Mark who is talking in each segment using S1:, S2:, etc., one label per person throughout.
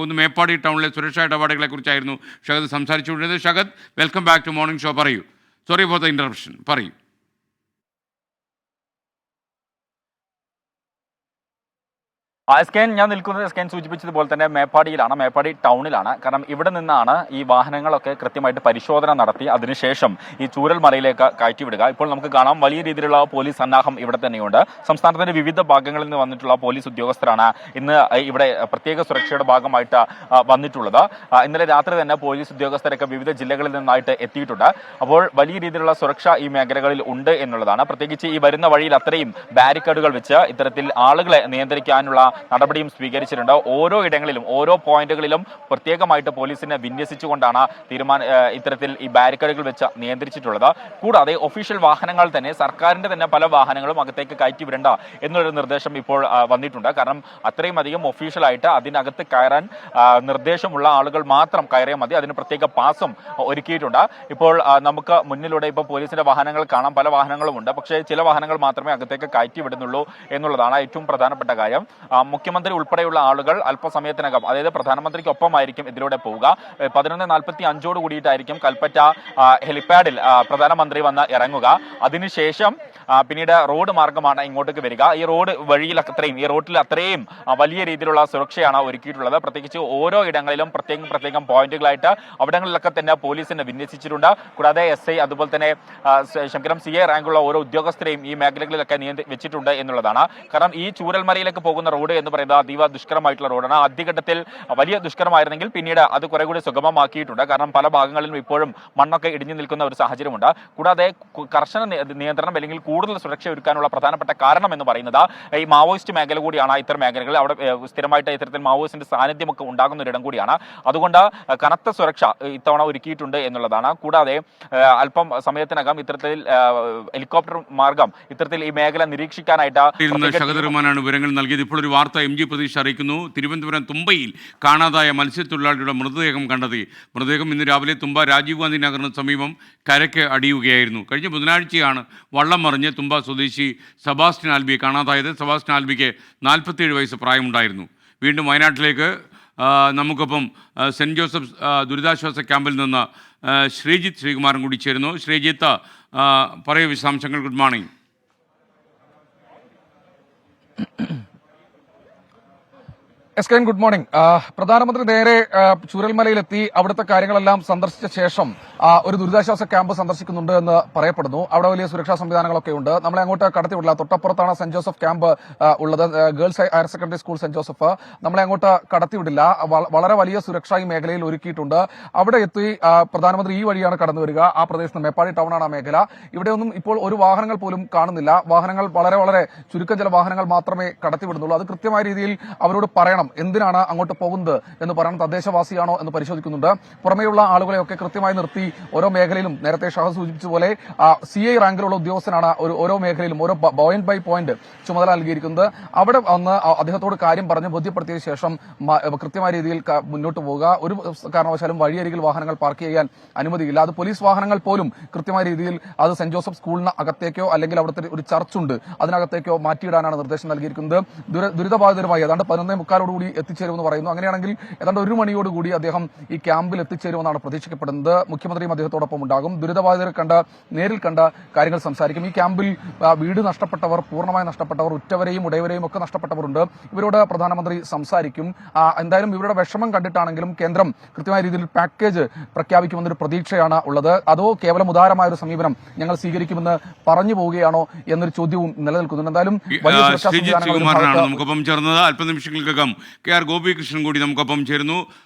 S1: ഒന്ന് മേപ്പാടി ടൗണിലെ സുരക്ഷാ ഇടപാടുകളെക്കുറിച്ചായിരുന്നു ഷഹദ് സംസാരിച്ചുകൊണ്ടിരുന്നത്. Shahad, welcome back to morning show. പറയൂ. Sorry for the interruption. പറയൂ.
S2: എസ്കെൻ, ഞാൻ നിൽക്കുന്നത് എസ്കെൻ സൂചിപ്പിച്ചതുപോലെ തന്നെ മേപ്പാടിയിലാണ്, മേപ്പാടി ടൗണിലാണ്. കാരണം ഇവിടെ നിന്നാണ് ഈ വാഹനങ്ങളൊക്കെ കൃത്യമായിട്ട് പരിശോധന നടത്തി അതിനുശേഷം ഈ ചൂരൽമലയിലേക്ക് കയറ്റിവിടുക. ഇപ്പോൾ നമുക്ക് കാണാം വലിയ രീതിയിലുള്ള പോലീസ് സന്നാഹം ഇവിടെ തന്നെയുണ്ട്. സംസ്ഥാനത്തിന്റെ വിവിധ ഭാഗങ്ങളിൽ നിന്ന് വന്നിട്ടുള്ള പോലീസ് ഉദ്യോഗസ്ഥരാണ് ഇന്ന് ഇവിടെ പ്രത്യേക സുരക്ഷയുടെ ഭാഗമായിട്ട് വന്നിട്ടുള്ളത്. ഇന്നലെ രാത്രി തന്നെ പോലീസ് ഉദ്യോഗസ്ഥരൊക്കെ വിവിധ ജില്ലകളിൽ നിന്നായിട്ട് എത്തിയിട്ടുണ്ട്. അപ്പോൾ വലിയ രീതിയിലുള്ള സുരക്ഷ ഈ മേഖലകളിൽ ഉണ്ട് എന്നുള്ളതാണ്. പ്രത്യേകിച്ച് ഈ വരുന്ന വഴിയിൽ അത്രയും ബാരിക്കേഡുകൾ വെച്ച് ഇത്തരത്തിൽ ആളുകളെ നിയന്ത്രിക്കാനുള്ള നടപടിയും സ്വീകരിച്ചിട്ടുണ്ട്. ഓരോ ഇടങ്ങളിലും ഓരോ പോയിന്റുകളിലും പ്രത്യേകമായിട്ട് പോലീസിനെ വിന്യസിച്ചുകൊണ്ടാണ് ഇത്തരത്തിൽ ഈ ബാരിക്കേഡുകൾ വെച്ച് നിയന്ത്രിച്ചിട്ടുള്ളത്. കൂടാതെ ഒഫീഷ്യൽ വാഹനങ്ങൾ തന്നെ, സർക്കാരിന്റെ തന്നെ പല വാഹനങ്ങളും അകത്തേക്ക് കയറ്റിവിടേണ്ട എന്നൊരു നിർദ്ദേശം ഇപ്പോൾ വന്നിട്ടുണ്ട്. കാരണം അത്രയും അധികം ഒഫീഷ്യലായിട്ട് അതിനകത്ത് കയറാൻ നിർദ്ദേശമുള്ള ആളുകൾ മാത്രം കയറിയാൽ മതി. അതിന് പ്രത്യേക പാസും ഒരുക്കിയിട്ടുണ്ട്. ഇപ്പോൾ നമുക്ക് മുന്നിലൂടെ ഇപ്പോൾ പോലീസിന്റെ വാഹനങ്ങൾ കാണാം, പല വാഹനങ്ങളുമുണ്ട്. പക്ഷേ ചില വാഹനങ്ങൾ മാത്രമേ അകത്തേക്ക് കയറ്റിവിടുന്നുള്ളൂ എന്നുള്ളതാണ് ഏറ്റവും പ്രധാനപ്പെട്ട കാര്യം. മുഖ്യമന്ത്രി ഉൾപ്പെടെയുള്ള ആളുകൾ അല്പസമയത്തിനകം, അതായത് പ്രധാനമന്ത്രിക്കൊപ്പമായിരിക്കും ഇതിലൂടെ പോവുക. 11:45 കൂടിയിട്ടായിരിക്കും കൽപ്പറ്റ ഹെലിപ്പാഡിൽ പ്രധാനമന്ത്രി വന്ന് ഇറങ്ങുക. അതിനുശേഷം പിന്നീട് റോഡ് മാർഗമാണ് ഇങ്ങോട്ടേക്ക് വരിക. ഈ റോഡ് വഴിയിൽ ഈ റോഡിൽ അത്രയും വലിയ രീതിയിലുള്ള സുരക്ഷയാണ് ഒരുക്കിയിട്ടുള്ളത്. പ്രത്യേകിച്ച് ഓരോ ഇടങ്ങളിലും പ്രത്യേകം പോയിന്റുകളായിട്ട് അവിടങ്ങളിലൊക്കെ തന്നെ പോലീസിനെ വിന്യസിച്ചിട്ടുണ്ട്. കൂടാതെ SI അതുപോലെ തന്നെ CA റാങ്കുള്ള ഓരോ ഉദ്യോഗസ്ഥരെയും ഈ മേഖലകളിലൊക്കെ വെച്ചിട്ടുണ്ട് എന്നുള്ളതാണ്. കാരണം ഈ ചൂരൽമലയിലേക്ക് പോകുന്ന റോഡ് എന്ന് പറയുന്നത് അതീവ ദുഷ്കരമായിട്ടുള്ള റോഡാണ്. ആദ്യഘട്ടത്തിൽ വലിയ ദുഷ്കരമായിരുന്നെങ്കിൽ പിന്നീട് അത് കുറെ കൂടി സുഗമമാക്കിയിട്ടുണ്ട്. കാരണം പല ഭാഗങ്ങളിലും ഇപ്പോഴും മണ്ണൊക്കെ ഇടിഞ്ഞു നിൽക്കുന്ന ഒരു സാഹചര്യമുണ്ട്. കൂടാതെ കർശന നിയന്ത്രണം അല്ലെങ്കിൽ കൂടുതൽ സുരക്ഷ ഒരുക്കാനുള്ള പ്രധാനപ്പെട്ട കാരണം എന്ന് പറയുന്നത് ഈ മാവോയിസ്റ്റ് മേഖല കൂടിയാണ്. ഇത്തരം മേഖലകൾ അവിടെ സ്ഥിരമായിട്ട് ഇത്തരത്തിൽ മാവോയിസ്റ്റിന്റെ സാന്നിധ്യമൊക്കെ ഉണ്ടാകുന്ന ഒരിടം കൂടിയാണ്. അതുകൊണ്ട് കനത്ത സുരക്ഷ ഇത്തവണ ഒരുക്കിയിട്ടുണ്ട് എന്നുള്ളതാണ്. കൂടാതെ അല്പം സമയത്തിനകം ഇത്തരത്തിൽ ഹെലികോപ്റ്റർ മാർഗം ഇത്തരത്തിൽ ഈ മേഖല നിരീക്ഷിക്കാനായിട്ട്
S1: വിവരങ്ങൾ നൽകിയത്. ഇപ്പോൾ ഒരു വാർത്ത MG പ്രതീഷ് അറിയിക്കുന്നു. തിരുവനന്തപുരം തുമ്പയിൽ കാണാതായ മത്സ്യത്തൊഴിലാളിയുടെ മൃതദേഹം കണ്ടെത്തി. മൃതദേഹം ഇന്ന് രാവിലെ തുമ്പ രാജീവ് ഗാന്ധി നഗറിന് സമീപം കരയ്ക്ക് അടിയുകയായിരുന്നു. കഴിഞ്ഞ ബുധനാഴ്ചയാണ് വള്ളം മറിഞ്ഞ് തുമ്പ സ്വദേശി സെബാസ്റ്റ്യൻ ആൽബിയെ കാണാതായത്. സെബാസ്റ്റ്യൻ ആൽബിക്ക് 47 വയസ്സ് പ്രായമുണ്ടായിരുന്നു. വീണ്ടും വയനാട്ടിലേക്ക് നമുക്കൊപ്പം സെൻറ്റ് ജോസഫ് ദുരിതാശ്വാസ ക്യാമ്പിൽ നിന്ന് ശ്രീജിത്ത് ശ്രീകുമാരൻ കൂടി ചേരുന്നു. ശ്രീജിത്ത്, പറയൂ വിശദാംശങ്ങൾ. Good morning.
S3: എസ്കെൻ, ഗുഡ് മോർണിംഗ്. പ്രധാനമന്ത്രി നേരെ ചൂരൽമലയിലെത്തി അവിടുത്തെ കാര്യങ്ങളെല്ലാം സന്ദർശിച്ച ശേഷം ഒരു ദുരിതാശ്വാസ ക്യാമ്പ് സന്ദർശിക്കുന്നുണ്ട് എന്ന് പറയപ്പെടുന്നു. അവിടെ വലിയ സുരക്ഷാ സംവിധാനങ്ങളൊക്കെ ഉണ്ട്. നമ്മളെ അങ്ങോട്ട് കടത്തിവിടില്ല. തൊട്ടപ്പുറത്താണ് സെന്റ് ജോസഫ് ക്യാമ്പ് ഉള്ളത്, girls higher secondary school saint Joseph. നമ്മളെ അങ്ങോട്ട് കടത്തിവിടില്ല. വളരെ വലിയ സുരക്ഷ ഈ മേഖലയിൽ ഒരുക്കിയിട്ടുണ്ട്. അവിടെ എത്തി പ്രധാനമന്ത്രി ഈ വഴിയാണ് കടന്നു വരിക. ആ പ്രദേശത്ത് മേപ്പാടി ടൗണാണ് ആ മേഖല. ഇവിടെയൊന്നും ഇപ്പോൾ ഒരു വാഹനങ്ങൾ പോലും കാണുന്നില്ല. വാഹനങ്ങൾ വളരെ ചുരുക്കം ചില വാഹനങ്ങൾ മാത്രമേ കടത്തിവിടുന്നുള്ളൂ. അത് കൃത്യമായ രീതിയിൽ അവരോട് പറയണം എന്തിനാണ് അങ്ങോട്ട് പോകുന്നത് എന്ന് പറയണം. തദ്ദേശവാസിയാണോ എന്ന് പരിശോധിക്കുന്നുണ്ട്. പുറമേയുള്ള ആളുകളെയൊക്കെ കൃത്യമായി നിർത്തി ഓരോ മേഖലയിലും, നേരത്തെ ഷഹ സൂചിപ്പിച്ചതുപോലെ CI റാങ്കിലുള്ള ഉദ്യോഗസ്ഥനാണ് ഓരോ മേഖലയിലും ഓരോ പോയിന്റ് ബൈ പോയിന്റ് ചുമതല നൽകിയിരിക്കുന്നത്. അവിടെ വന്ന് അദ്ദേഹത്തോട് കാര്യം പറഞ്ഞ് ബോധ്യപ്പെടുത്തിയ ശേഷം കൃത്യമായ രീതിയിൽ മുന്നോട്ട് പോവുക. ഒരു കാരണവശാലും വഴിയരികിൽ വാഹനങ്ങൾ പാർക്ക് ചെയ്യാൻ അനുമതിയില്ല. അത് പോലീസ് വാഹനങ്ങൾ പോലും കൃത്യമായ രീതിയിൽ അത് സെന്റ് ജോസഫ് സ്കൂളിന് അകത്തേക്കോ അല്ലെങ്കിൽ അവിടുത്തെ ഒരു ചർച്ചുണ്ട് അതിനകത്തേക്കോ മാറ്റിയിടാനാണ് നിർദ്ദേശം നൽകിയിരിക്കുന്നത്. ദുരിതബാധിതരുമായി ഏതാണ്ട് 11:45 എത്തിച്ചേരുമെന്ന് പറയുന്നു. അങ്ങനെയാണെങ്കിൽ ഏതാണ്ട് 1 മണിയോടുകൂടി അദ്ദേഹം ഈ ക്യാമ്പിൽ എത്തിച്ചേരുമെന്നാണ് പ്രതീക്ഷിക്കപ്പെടുന്നത്. മുഖ്യമന്ത്രിയും അദ്ദേഹത്തോടൊപ്പം ഉണ്ടാകും. ദുരിതബാധിതരെ നേരിൽ കണ്ട കാര്യങ്ങൾ സംസാരിക്കും. ഈ ക്യാമ്പിൽ വീട് നഷ്ടപ്പെട്ടവർ, പൂർണ്ണമായി നഷ്ടപ്പെട്ടവർ, ഉറ്റവരെയും ഉടയവരെയും ഒക്കെ നഷ്ടപ്പെട്ടവരുണ്ട്. ഇവരോട് പ്രധാനമന്ത്രി സംസാരിക്കും. എന്തായാലും ഇവരുടെ വിഷമം കണ്ടിട്ടാണെങ്കിലും കേന്ദ്രം കൃത്യമായ രീതിയിൽ പാക്കേജ് പ്രഖ്യാപിക്കുമെന്നൊരു പ്രതീക്ഷയാണ് ഉള്ളത്. അതോ കേവലം ഉദാരമായ ഒരു സമീപനം ഞങ്ങൾ സ്വീകരിക്കുമെന്ന് പറഞ്ഞു പോവുകയാണോ എന്നൊരു ചോദ്യവും നിലനിൽക്കുന്നുണ്ട്. എന്തായാലും വലിയ സുരക്ഷാ
S1: സംവിധാനങ്ങൾ അല്പനിമിഷങ്ങൾക്കകം KR ഗോപികൃഷ്ണൻ കൂടി നമുക്കൊപ്പം ചേരുന്നു.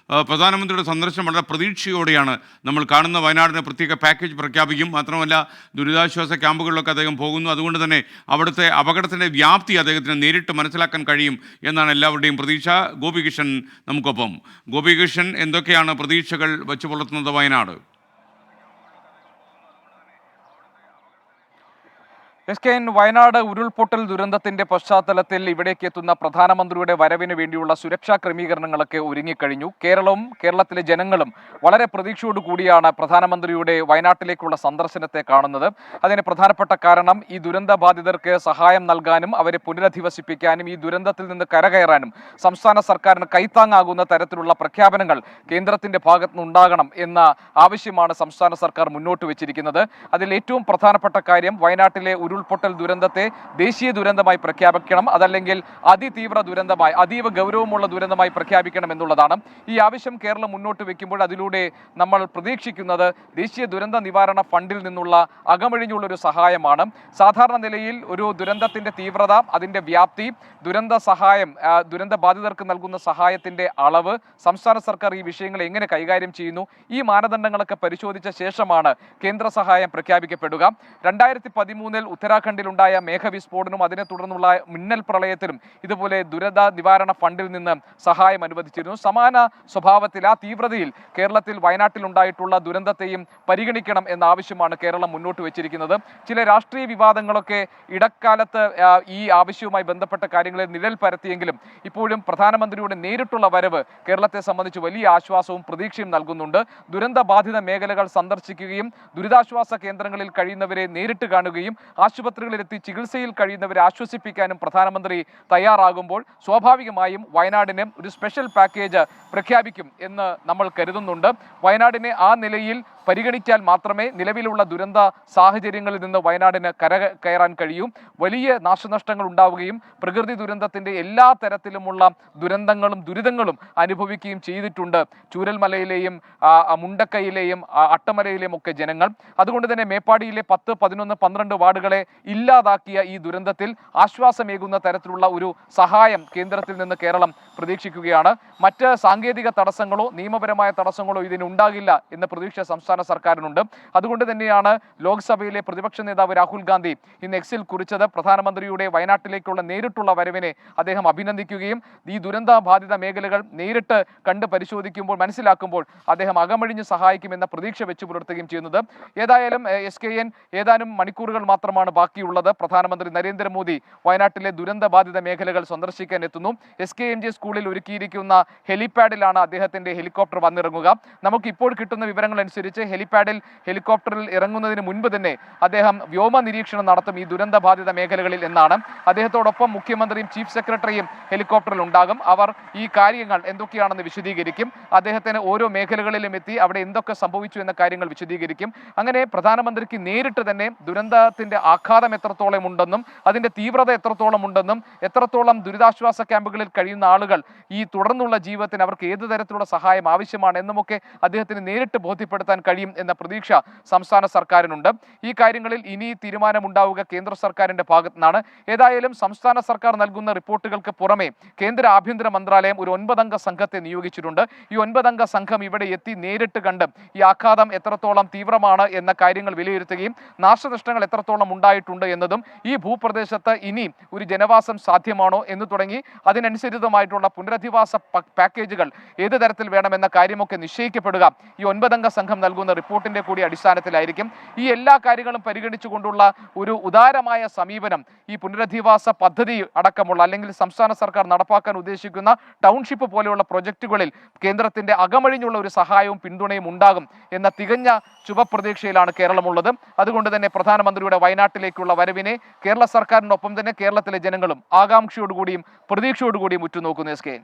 S1: പ്രധാനമന്ത്രിയുടെ സന്ദർശനം വളരെ പ്രതീക്ഷയോടെയാണ് നമ്മൾ കാണുന്ന. വയനാടിന് പ്രത്യേക പാക്കേജ് പ്രഖ്യാപിക്കും. മാത്രമല്ല ദുരിതാശ്വാസ ക്യാമ്പുകളിലൊക്കെ അദ്ദേഹം പോകുന്നു. അതുകൊണ്ട് തന്നെ അവിടുത്തെ അപകടത്തിൻ്റെ വ്യാപ്തി അദ്ദേഹത്തിന് നേരിട്ട് മനസ്സിലാക്കാൻ കഴിയും എന്നാണ് എല്ലാവരുടെയും പ്രതീക്ഷ. ഗോപികൃഷ്ണൻ നമുക്കൊപ്പം. ഗോപികൃഷ്ണൻ, എന്തൊക്കെയാണ് പ്രതീക്ഷകൾ വച്ചു പുലർത്തുന്നത് വയനാട്?
S4: എസ്.കെ.എൻ. വയനാട് ഉരുൾപൊട്ടൽ ദുരന്തത്തിന്റെ പശ്ചാത്തലത്തിൽ ഇവിടേക്ക് എത്തുന്ന പ്രധാനമന്ത്രിയുടെ വരവിന് വേണ്ടിയുള്ള സുരക്ഷാ ക്രമീകരണങ്ങളൊക്കെ ഒരുങ്ങിക്കഴിഞ്ഞു. കേരളവും കേരളത്തിലെ ജനങ്ങളും വളരെ പ്രതീക്ഷയോടുകൂടിയാണ് പ്രധാനമന്ത്രിയുടെ വയനാട്ടിലേക്കുള്ള സന്ദർശനത്തെ കാണുന്നത്. അതിന് പ്രധാനപ്പെട്ട കാരണം ഈ ദുരന്ത ബാധിതർക്ക് സഹായം നൽകാനും അവരെ പുനരധിവസിപ്പിക്കാനും ഈ ദുരന്തത്തിൽ നിന്ന് കരകയറാനും സംസ്ഥാന സർക്കാരിന് കൈത്താങ്ങാകുന്ന തരത്തിലുള്ള പ്രഖ്യാപനങ്ങൾ കേന്ദ്രത്തിന്റെ ഭാഗത്തുനിന്ന് ഉണ്ടാകണം എന്ന ആവശ്യമാണ് സംസ്ഥാന സർക്കാർ മുന്നോട്ട് വെച്ചിരിക്കുന്നത്. അതിൽ ഏറ്റവും പ്രധാനപ്പെട്ട കാര്യം വയനാട്ടിലെ ഉരുൾപൊട്ടൽ ദുരന്തത്തെ ദേശീയ ദുരന്തമായി പ്രഖ്യാപിക്കണം, അതല്ലെങ്കിൽ അതിതീവ്ര ദുരന്തമായി അതീവ ഗൗരവമുള്ള ദുരന്തമായി പ്രഖ്യാപിക്കണം എന്നുള്ളതാണ്. ഈ ആവശ്യം കേരളം മുന്നോട്ട് വെക്കുമ്പോൾ അതിലൂടെ നമ്മൾ പ്രതീക്ഷിക്കുന്നത് ദേശീയ ദുരന്ത നിവാരണ ഫണ്ടിൽ നിന്നുള്ള അകമഴിഞ്ഞുള്ള ഒരു സഹായമാണ്. സാധാരണ നിലയിൽ ഒരു ദുരന്തത്തിന്റെ തീവ്രത, അതിന്റെ വ്യാപ്തി, ദുരന്ത സഹായം, ദുരന്ത ബാധിതർക്ക് നൽകുന്ന സഹായത്തിന്റെ അളവ്, സംസ്ഥാന സർക്കാർ ഈ വിഷയങ്ങൾ എങ്ങനെ കൈകാര്യം ചെയ്യുന്നു, ഈ മാനദണ്ഡങ്ങളൊക്കെ പരിശോധിച്ച ശേഷമാണ് കേന്ദ്ര സഹായം പ്രഖ്യാപിക്കപ്പെടുക. 2013 ഉത്തരാഖണ്ഡിലുണ്ടായ മേഘവിസ്ഫോടനവും അതിനെ തുടർന്നുള്ള മിന്നൽ പ്രളയത്തിലും ഇതുപോലെ ദുരന്ത നിവാരണ ഫണ്ടിൽ നിന്ന് സഹായം അനുവദിച്ചിരുന്നു. സമാന സ്വഭാവത്തിൽ ആ തീവ്രതയിൽ കേരളത്തിൽ വയനാട്ടിലുണ്ടായിട്ടുള്ള ദുരന്തത്തെയും പരിഗണിക്കണം എന്ന ആവശ്യമാണ് കേരളം മുന്നോട്ട് വെച്ചിരിക്കുന്നത്. ചില രാഷ്ട്രീയ വിവാദങ്ങളൊക്കെ ഇടക്കാലത്ത് ഈ ആവശ്യവുമായി ബന്ധപ്പെട്ട കാര്യങ്ങളിൽ നിഴൽ പരത്തിയെങ്കിലും ഇപ്പോഴും പ്രധാനമന്ത്രിയുടെ നേരിട്ടുള്ള വരവ് കേരളത്തെ സംബന്ധിച്ച് വലിയ ആശ്വാസവും പ്രതീക്ഷയും നൽകുന്നുണ്ട്. ദുരന്ത ബാധിത മേഖലകൾ സന്ദർശിക്കുകയും ദുരിതാശ്വാസ കേന്ദ്രങ്ങളിൽ കഴിയുന്നവരെ നേരിട്ട് കാണുകയും ആശുപത്രികളിലെത്തി ചികിത്സയിൽ കഴിയുന്നവരെ ആശ്വസിപ്പിക്കാനും പ്രധാനമന്ത്രി തയ്യാറാകുമ്പോൾ സ്വാഭാവികമായും വയനാടിന് ഒരു സ്പെഷ്യൽ പാക്കേജ് പ്രഖ്യാപിക്കും എന്ന് നമ്മൾ കരുതുന്നുണ്ട്. വയനാടിനെ ആ നിലയിൽ പരിഗണിച്ചാൽ മാത്രമേ നിലവിലുള്ള ദുരന്ത സാഹചര്യങ്ങളിൽ നിന്ന് വയനാടിന് കയറാൻ കഴിയും. വലിയ നാശനഷ്ടങ്ങൾ ഉണ്ടാവുകയും പ്രകൃതി ദുരന്തത്തിന്റെ എല്ലാ തരത്തിലുമുള്ള ദുരന്തങ്ങളും ദുരിതങ്ങളും അനുഭവിക്കുകയും ചെയ്തിട്ടുണ്ട് ചൂരൽമലയിലെയും മുണ്ടക്കയിലെയും അട്ടമലയിലെയും ഒക്കെ ജനങ്ങൾ. അതുകൊണ്ട് തന്നെ മേപ്പാടിയിലെ 10, 11, 12 വാർഡുകളെ ഇല്ലാതാക്കിയ ഈ ദുരന്തത്തിൽ ആശ്വാസമേകുന്ന തരത്തിലുള്ള ഒരു സഹായം കേന്ദ്രത്തിൽ നിന്ന് കേരളം പ്രതീക്ഷിക്കുകയാണ്. മറ്റ് സാങ്കേതിക തടസ്സങ്ങളോ നിയമപരമായ തടസ്സങ്ങളോ ഇതിനുണ്ടാകില്ല എന്ന പ്രതീക്ഷ സംസ്ഥാന സർക്കാരിനുണ്ട്. അതുകൊണ്ട് തന്നെയാണ് ലോക്സഭയിലെ പ്രതിപക്ഷ നേതാവ് രാഹുൽ ഗാന്ധി ഇന്ന് എക്സിൽ കുറിച്ചത്. പ്രധാനമന്ത്രിയുടെ വയനാട്ടിലേക്കുള്ള നേരിട്ടുള്ള വരവിനെ അദ്ദേഹം അഭിനന്ദിക്കുകയും ഈ ദുരന്ത ബാധിത മേഖലകൾ നേരിട്ട് കണ്ട് പരിശോധിക്കുമ്പോൾ മനസ്സിലാക്കുമ്പോൾ അദ്ദേഹം അകമഴിഞ്ഞ് സഹായിക്കുമെന്ന പ്രതീക്ഷ വെച്ചു പുലർത്തുകയും ചെയ്യുന്നത്. ഏതായാലും എസ്.കെ.എൻ. ഏതാനും മണിക്കൂറുകൾ മാത്രമാണ് ബാക്കിയുള്ളത്. പ്രധാനമന്ത്രി നരേന്ദ്രമോദി വയനാട്ടിലെ ദുരന്ത ബാധിത മേഖലകൾ സന്ദർശിക്കാൻ എത്തുന്നു. SKMJ സ്കൂളിൽ ഒരുക്കിയിരിക്കുന്ന ഹെലിപാഡിലാണ് അദ്ദേഹത്തിന്റെ ഹെലികോപ്റ്റർ വന്നിറങ്ങുക. നമുക്ക് ഇപ്പോൾ കിട്ടുന്ന വിവരങ്ങൾ അനുസരിച്ച് ഹെലികോപ്റ്ററിൽ ഇറങ്ങുന്നതിന് മുൻപ് തന്നെ അദ്ദേഹം വ്യോമ നിരീക്ഷണം നടത്തും ഈ ദുരന്ത ബാധിത മേഖലകളിൽ എന്നാണ്. അദ്ദേഹത്തോടൊപ്പം മുഖ്യമന്ത്രിയും ചീഫ് സെക്രട്ടറിയും ഹെലികോപ്റ്ററിൽ ഉണ്ടാകും. അവർ ഈ കാര്യങ്ങൾ എന്തൊക്കെയാണെന്ന് വിശദീകരിക്കും. അദ്ദേഹത്തിന് ഓരോ മേഖലകളിലും എത്തി അവിടെ എന്തൊക്കെ സംഭവിച്ചു എന്ന കാര്യങ്ങൾ വിശദീകരിക്കും. അങ്ങനെ പ്രധാനമന്ത്രിക്ക് നേരിട്ട് തന്നെ ദുരന്തത്തിന്റെ ആഘാതം എത്രത്തോളം ഉണ്ടെന്നും അതിന്റെ തീവ്രത എത്രത്തോളം ഉണ്ടെന്നും എത്രത്തോളം ദുരിതാശ്വാസ ക്യാമ്പുകളിൽ കഴിയുന്ന ആളുകൾ ഈ തുടർന്നുള്ള ജീവിതത്തിന് അവർക്ക് ഏത് തരത്തിലുള്ള സഹായം ആവശ്യമാണ് എന്നുമൊക്കെ അദ്ദേഹത്തിന് നേരിട്ട് ബോധ്യപ്പെടുത്താൻ കഴിയും എന്ന പ്രതീക്ഷ സംസ്ഥാന സർക്കാരിനുണ്ട്. ഈ കാര്യങ്ങളിൽ ഇനി തീരുമാനമുണ്ടാവുക കേന്ദ്ര സർക്കാരിന്റെ ഭാഗത്തു നിന്നാണ്. ഏതായാലും സംസ്ഥാന സർക്കാർ നൽകുന്ന റിപ്പോർട്ടുകൾക്ക് പുറമെ കേന്ദ്ര ആഭ്യന്തര മന്ത്രാലയം ഒരു 9 അംഗ സംഘത്തെ നിയോഗിച്ചിട്ടുണ്ട്. ഈ 9 അംഗ സംഘം ഇവിടെ എത്തി നേരിട്ട് കണ്ട് ഈ ആഘാതം എത്രത്തോളം തീവ്രമാണ് എന്ന കാര്യങ്ങൾ വിലയിരുത്തുകയും നാശനഷ്ടങ്ങൾ എത്രത്തോളം ഉണ്ടായിട്ടുണ്ട് എന്നതും ഈ ഭൂപ്രദേശത്ത് ഇനി ഒരു ജനവാസം സാധ്യമാണോ എന്ന് തുടങ്ങി അതിനനുസരിതമായിട്ടുള്ള പുനരധിവാസ പാക്കേജുകൾ ഏത് തരത്തിൽ വേണമെന്ന കാര്യമൊക്കെ നിശ്ചയിക്കപ്പെടുക ഈ 9 അംഗ സംഘം നൽകുന്ന റിപ്പോർട്ടിന്റെ കൂടി അടിസ്ഥാനത്തിലായിരിക്കും. ഈ എല്ലാ കാര്യങ്ങളും പരിഗണിച്ചുകൊണ്ടുള്ള ഒരു ഉദാരമായ സമീപനം ഈ പുനരധിവാസ പദ്ധതി അടക്കമുള്ള അല്ലെങ്കിൽ സംസ്ഥാന സർക്കാർ നടപ്പാക്കാൻ ഉദ്ദേശിക്കുന്ന ടൗൺഷിപ്പ് പോലെയുള്ള പ്രൊജക്ടുകളിൽ കേന്ദ്രത്തിന്റെ അകമഴിഞ്ഞുള്ള ഒരു സഹായവും പിന്തുണയും ഉണ്ടാകും എന്ന തികഞ്ഞ ശുഭപ്രതീക്ഷയിലാണ് കേരളമുള്ളത്. അതുകൊണ്ട് തന്നെ പ്രധാനമന്ത്രിയുടെ വയനാട്ടിലേക്കുള്ള വരവിനെ കേരള സർക്കാരിനൊപ്പം തന്നെ കേരളത്തിലെ ജനങ്ങളും ആകാംക്ഷയോടുകൂടിയും പ്രതീക്ഷയോടുകൂടിയും ഉറ്റുനോക്കുന്നു. എസ്.കെ.